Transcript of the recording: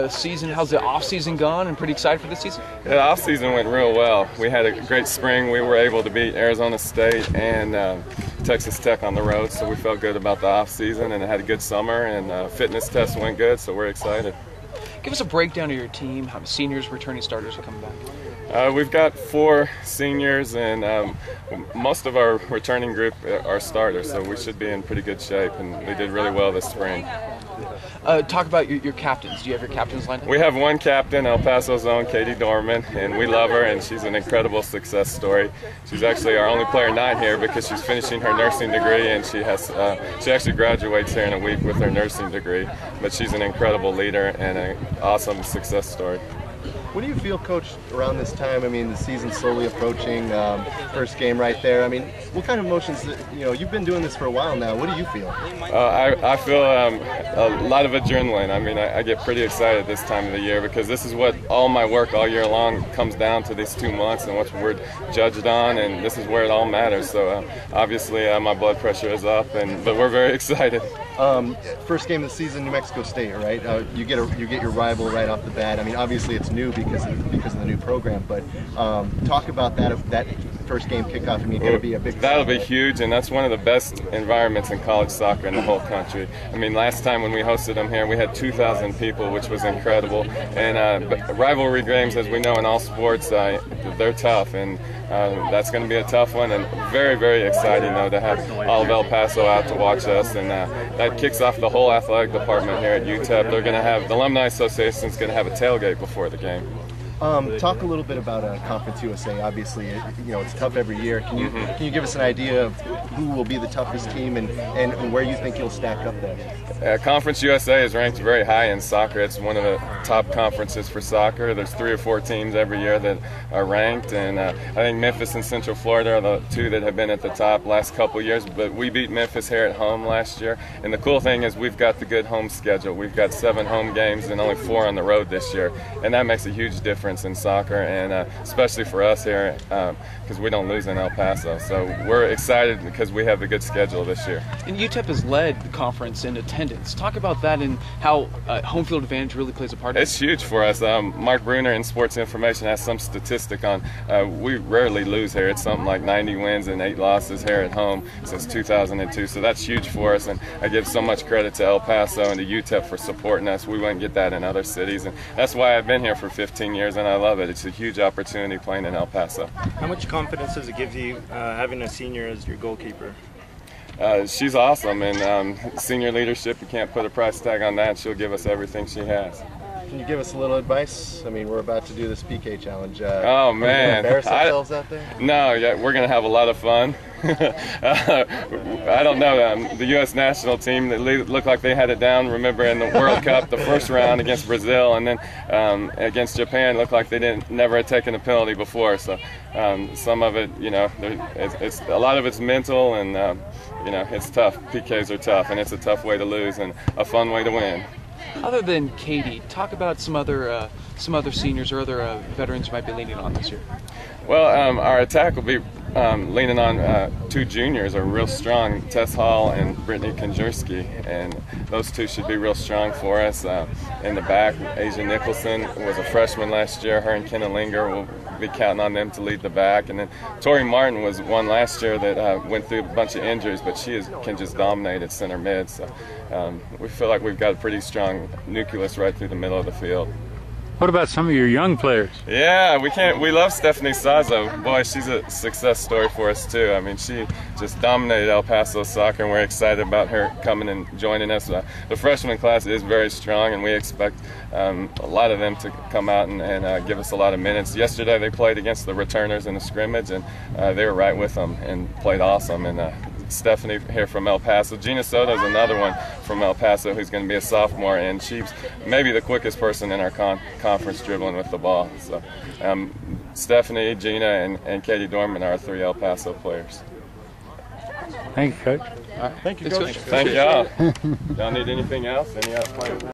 Season, how's the off season gone? And pretty excited for this season? Yeah, the off season went real well. We had a great spring. We were able to beat Arizona State and Texas Tech on the road, so we felt good about the off season, and had a good summer, and fitness tests went good, so we're excited. Give us a breakdown of your team. How many seniors, returning starters are coming back? We've got 4 seniors, and most of our returning group are starters, so we should be in pretty good shape, and they did really well this spring. Talk about your captains. Do you have your captains lined up? We have one captain, El Paso's own Katie Dorman, and we love her, and she's an incredible success story. She's actually our only player not here because she's finishing her nursing degree, and she actually graduates here in a week with her nursing degree. But she's an incredible leader and an awesome success story. What do you feel, Coach, around this time? I mean, the season's slowly approaching, first game right there. I mean, what kind of emotions, you've been doing this for a while now. What do you feel? I feel a lot of adrenaline. I mean, I get pretty excited this time of the year because this is what all my work all year long comes down to, these 2 months, and what we're judged on, and this is where it all matters. So obviously my blood pressure is up, but we're very excited. First game of the season, New Mexico State, right? You get your rival right off the bat. I mean, obviously it's new because of the new program, but talk about that first game kickoff. I mean, going to be a big. That'll be huge, and that's one of the best environments in college soccer in the whole country. I mean, last time when we hosted them here, we had 2,000 people, which was incredible. And rivalry games, as we know in all sports, they're tough, and that's going to be a tough one. And very, very exciting though to have all of El Paso out to watch us, and that kicks off the whole athletic department here at UTEP. They're going to have the Alumni Association is going to have a tailgate before the game. Talk a little bit about Conference USA. Obviously, it's tough every year. Can you give us an idea of who will be the toughest team and where you think you'll stack up there? Conference USA is ranked very high in soccer. It's one of the top conferences for soccer. There's 3 or 4 teams every year that are ranked, and I think Memphis and Central Florida are the 2 that have been at the top last couple of years. But we beat Memphis here at home last year, and the cool thing is we've got the good home schedule. We've got 7 home games and only 4 on the road this year, and that makes a huge difference in soccer, and especially for us here, because we don't lose in El Paso. So we're excited because we have a good schedule this year. And UTEP has led the conference in attendance. Talk about that and how home field advantage really plays a part in it. It's huge for us. Mark Bruner in Sports Information has some statistic on we rarely lose here. It's something like 90 wins and 8 losses here at home since 2002. So that's huge for us, and I give so much credit to El Paso and to UTEP for supporting us. We wouldn't get that in other cities, and that's why I've been here for 15 years, and I love it. It's a huge opportunity playing in El Paso. How much confidence does it give you having a senior as your goalkeeper? She's awesome, and senior leadership, you can't put a price tag on that. She'll give us everything she has. Can you give us a little advice? I mean, we're about to do this PK challenge. Oh man, embarrass ourselves out there? No, yeah, we're gonna have a lot of fun. I don't know. The U.S. national team, that looked like they had it down. Remember in the World Cup, the first round against Brazil, and then against Japan, looked like they never had taken a penalty before. So some of it, it's a lot of it's mental, and it's tough. PKs are tough, and it's a tough way to lose and a fun way to win. Other than Katie, talk about some other seniors or other veterans you might be leaning on this year. Well, our attack will be leaning on 2 juniors are real strong, Tess Hall and Brittany Konjurski, and those 2 should be real strong for us. In the back, Asia Nicholson was a freshman last year. Her and Kenna Linger will be counting on them to lead the back. And then Tori Martin was one last year that went through a bunch of injuries, but she can just dominate at center mid. So we feel like we've got a pretty strong nucleus right through the middle of the field. What about some of your young players? Yeah, we love Stephanie Sazo. Boy, she's a success story for us too. I mean, she just dominated El Paso soccer, and we're excited about her coming and joining us. The freshman class is very strong, and we expect a lot of them to come out and give us a lot of minutes. Yesterday they played against the returners in the scrimmage, and they were right with them and played awesome. And Stephanie here from El Paso. Gina Soto is another one from El Paso who's going to be a sophomore, and she's maybe the quickest person in our conference dribbling with the ball. So Stephanie, Gina, and Katie Dorman are our 3 El Paso players. Thank you, Coach. All right. Thank you, Coach. Thank y'all. Y'all need anything else? Any other players?